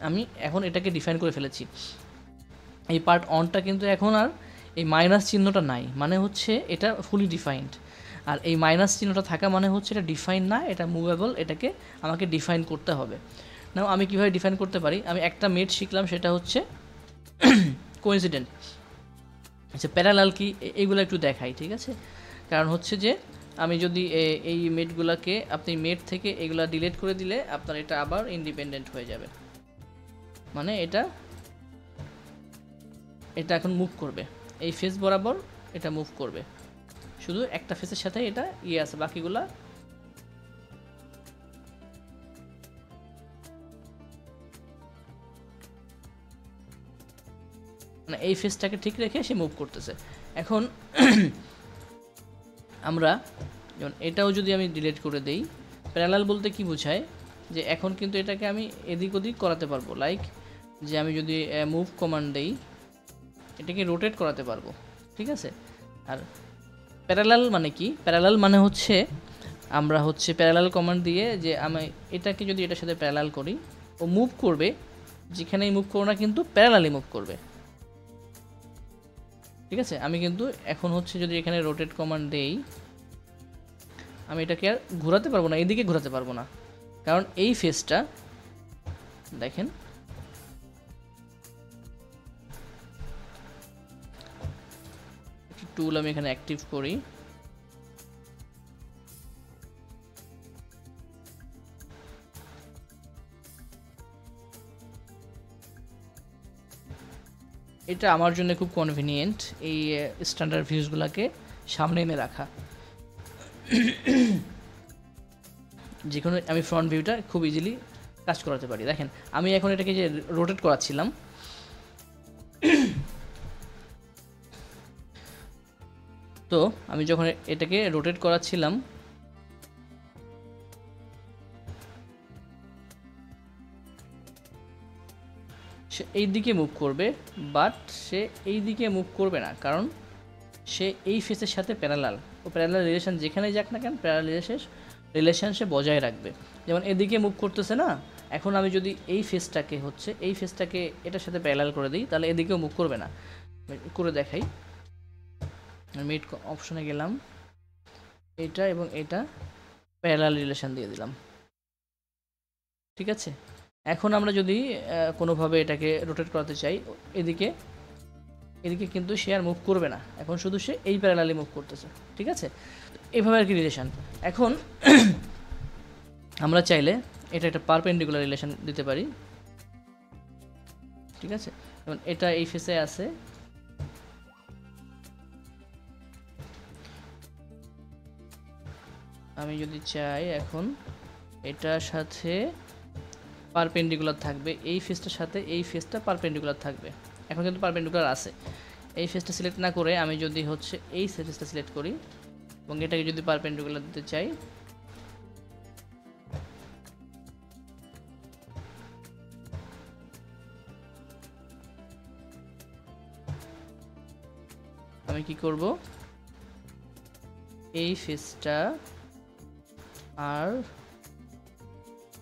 আমি এখন এটাকে ডিফাইন করে ফেলেছি। এই পার্ট অনটা কিন্তু এখন আর এই মাইনাস চিহ্নটা নাই, মানে হচ্ছে এটা ফুলি ডিফাইন্ড। আর এই মাইনাস চিহ্নটা থাকা মানে হচ্ছে এটা ডিফাইন না, এটা মুভেবল, এটাকে আমাকে ডিফাইন করতে হবে। নাও আমি কীভাবে ডিফাইন করতে পারি, আমি একটা মেথড শিখলাম, সেটা হচ্ছে কোইন্সিডেন্ট। আচ্ছা, প্যারালাল কি এইগুলো একটু দেখাই, ঠিক আছে? কারণ হচ্ছে যে আমি যদি এই মেটগুলোকে আপনি মেট থেকে এগুলা ডিলিট করে দিলে আপনার এটা আবার ইন্ডিপেন্ডেন্ট হয়ে যাবে, মানে এটা এখন মুভ করবে এই ফেস বরাবর, এটা মুভ করবে, শুধু একটা ফেসের সাথে এটা আছে, বাকিগুলা মানে এই ফেসটাকে ঠিক রেখে সে মুভ করতেছে। এখন আমরা যেমন এটাও যদি আমি ডিলিট করে দেই, প্যারালাল বলতে কি বোঝায়, যে এখন কিন্তু এটাকে আমি এদিক ওদিক করাতে পারবো, লাইক যে আমি যদি মুভ কমান্ড দেই এটাকে রোটেট করাতে পারবো, ঠিক আছে? আর প্যারালাল মানে কি, প্যারালাল মানে হচ্ছে আমরা হচ্ছে প্যারালাল কমান্ড দিয়ে যে আমি এটাকে যদি এটার সাথে প্যারালাল করি, ও মুভ করবে, যেখানেই মুভ করো না কিন্তু প্যারালালি মুভ করবে, ঠিক আছে? আমি কিন্তু এখন হচ্ছে যদি এখানে রোটেট কমান্ড দেই, আমি এটাকে আর ঘোরাতে পারবো না, এদিকে ঘোরাতে পারবো না, কারণ এই ফেসটা দেখেন টুল আমি এখানে অ্যাক্টিভ করি, এটা আমার জন্য খুব কনভিনিয়েন্ট এই স্ট্যান্ডার্ড ভিউজগুলোকে সামনে এনে রাখা, যে কোনো আমি ফ্রন্ট ভিউটা খুব ইজিলি কাজ করাতে পারি। দেখেন আমি এখন এটাকে যে রোটেট করাচ্ছিলাম, তো আমি যখন এটাকে রোটেট করাচ্ছিলাম সে এই দিকে মুভ করবে, বাট সে এই দিকে মুভ করবে না, কারণ সে এই ফেসের সাথে প্যারালাল, ও প্যারালাল রিলেশন যেখানেই যাক না কেন প্যারালাল রিলেশন সে বজায় রাখবে। যেমন এদিকে মুভ করতেছে না, এখন আমি যদি এই ফেসটাকে এটার সাথে প্যারালাল করে দিই, তাহলে এদিকেও মুভ করবে না। করে দেখাই, মিড অপশনে গেলাম, এটা এবং এটা প্যারালাল রিলেশন দিয়ে দিলাম, ঠিক আছে? এখন আমরা যদি কোনোভাবে এটাকে রোটেট করাতে চাই, এদিকে কিন্তু সে আর মুভ করবে না, এখন শুধু সে এই প্যারালালি মুভ করতেছে, ঠিক আছে? এইভাবে আর কি রিলেশন। এখন আমরা চাইলে এটা একটা পারপেন্ডিকুলার রিলেশন দিতে পারি, ঠিক আছে? যেমন এটা এই ফেসে আছে, আমি যদি চাই এখন এটার সাথে পারপেন্ডিকুলার থাকবে, এই ফেসটার সাথে এই ফেসটা পারপেন্ডিকুলার থাকবে, এখন কিন্তু পারপেন্ডিকুলার আছে। এই ফেসটা সিলেক্ট না করে আমি যদি হচ্ছে এই ফেসটা সিলেক্ট করি এবং এটাকে যদি পারপেন্ডিকুলার দিতে চাই, আমি কি করব, এই ফেসটা আর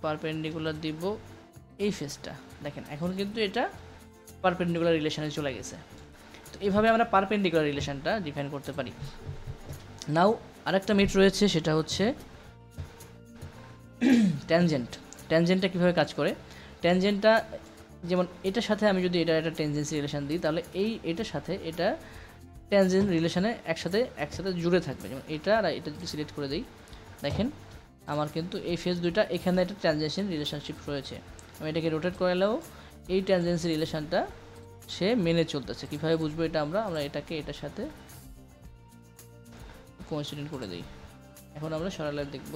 পারপেন্ডিকুলার দিব এই ফেসটা, দেখেন এখন কিন্তু এটা পারপেন্ডিকুলার রিলেশনে চলে গেছে। তো এইভাবে আমরা পারপেন্ডিকুলার রিলেশনটা ডিফাইন করতে পারি। নাও আরেকটা মেট রয়েছে, সেটা হচ্ছে ট্যানজেন্ট। ট্যানজেন্টটা কীভাবে কাজ করে, ট্যানজেন্টটা যেমন এটার সাথে আমি যদি এটা একটা টেনজেন্সি রিলেশন দিই, তাহলে এটার সাথে এটা ট্যানজেন্ট রিলেশনে একসাথে জুড়ে থাকবে। যেমন এটা আর এটা যদি সিলেক্ট করে দিই, দেখেন আমার কিন্তু এই ফেস দুইটা এখানে একটা ট্রানজেকশন রিলেশনশিপ রয়েছে। আমি এটাকে রোটেট করালেও এই ট্রানজেন্সি রিলেশনটা সে মেনে চলতেছে। কীভাবে বুঝবো এটা, আমরা এটাকে এটার সাথে কোইন্সিডেন্ট করে দিই। এখন আমরা সরালে দেখব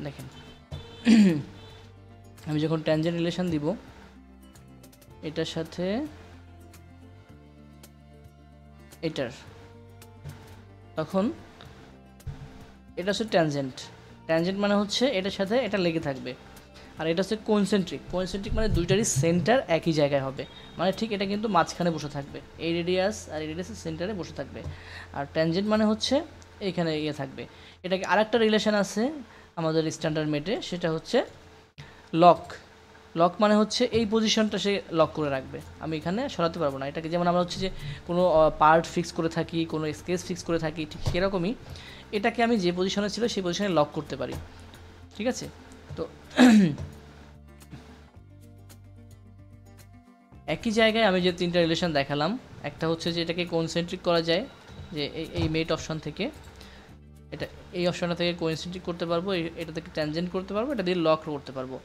দেখেন আমি যখন ট্যানজেন্ট রিলেশন দিব এটার সাথে এটার, তখন এটা হচ্ছে ট্যানজেন্ট। ট্যানজেন্ট মানে হচ্ছে এটার সাথে এটা লেগে থাকবে। আর এটা হচ্ছে কনসেন্ট্রিক। কনসেন্ট্রিক মানে দুইটারই সেন্টার একই জায়গায় হবে, মানে ঠিক এটা কিন্তু মাঝখানে বসে থাকবে, এই রেডিয়াস আর এই রেডিয়াসের সেন্টারে বসে থাকবে। আর ট্যানজেন্ট মানে হচ্ছে এইখানে ইয়ে থাকবে। এটাকে আরেকটা রিলেশন আছে আমাদের স্ট্যান্ডার্ড মেটে, সেটা হচ্ছে লক। লক মানে হচ্ছে এই পজিশনটা সে লক করে রাখবে, আমি এখানে সরাতে পারবো না এটাকে। যেমন আমরা হচ্ছে যে কোনো পার্ট ফিক্স করে থাকি, কোনো স্কেচ ফিক্স করে থাকি, ঠিক সেরকমই এটাকে আমি যে পজিশনে ছিল সেই পজিশনে লক করতে পারি। ঠিক আছে, তো একই জায়গায় আমি যে তিনটা রিলেশন দেখালাম, একটা হচ্ছে যে এটাকে কনসেন্ট্রিক করা যায়, যে এই মেট অপশন থেকে এটা এই অপশনটা থেকে কোইন্সিডেন্ট করতে পারবো, এটা থেকে ট্যানজেন্ট করতে পারবো, এটা দিয়ে লক করতে পারবো।